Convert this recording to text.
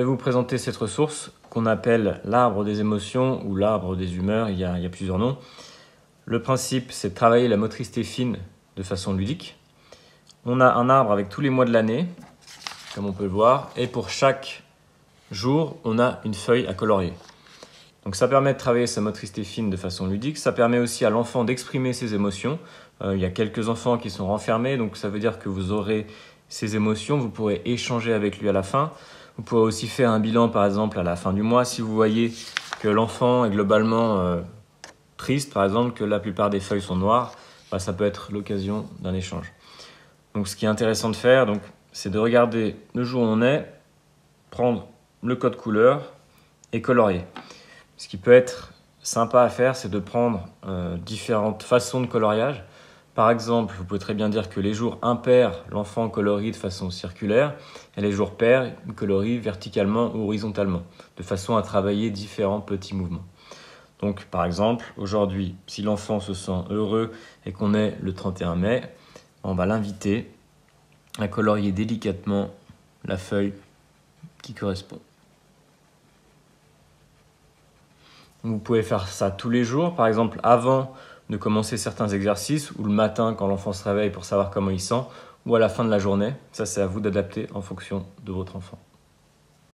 vais vous présenter cette ressource qu'on appelle l'arbre des émotions ou l'arbre des humeurs, il y a plusieurs noms. Le principe, c'est de travailler la motricité fine de façon ludique. On a un arbre avec tous les mois de l'année, comme on peut le voir, et pour chaque jour, on a une feuille à colorier. Donc ça permet de travailler sa motricité fine de façon ludique. Ça permet aussi à l'enfant d'exprimer ses émotions. Il y a quelques enfants qui sont renfermés, donc ça veut dire que vous aurez ses émotions, vous pourrez échanger avec lui à la fin. Vous pourrez aussi faire un bilan par exemple à la fin du mois si vous voyez que l'enfant est globalement triste, par exemple, que la plupart des feuilles sont noires, ça peut être l'occasion d'un échange. Donc ce qui est intéressant de faire, c'est de regarder le jour où on est, prendre le code couleur et colorier. Ce qui peut être sympa à faire, c'est de prendre différentes façons de coloriage. Par exemple, vous pouvez très bien dire que les jours impairs, l'enfant colorie de façon circulaire et les jours pairs, il colorie verticalement ou horizontalement, de façon à travailler différents petits mouvements. Donc, par exemple, aujourd'hui, si l'enfant se sent heureux et qu'on est le 31 mai, on va l'inviter à colorier délicatement la feuille qui correspond. Vous pouvez faire ça tous les jours, par exemple avant de commencer certains exercices ou le matin quand l'enfant se réveille pour savoir comment il sent ou à la fin de la journée. Ça, c'est à vous d'adapter en fonction de votre enfant.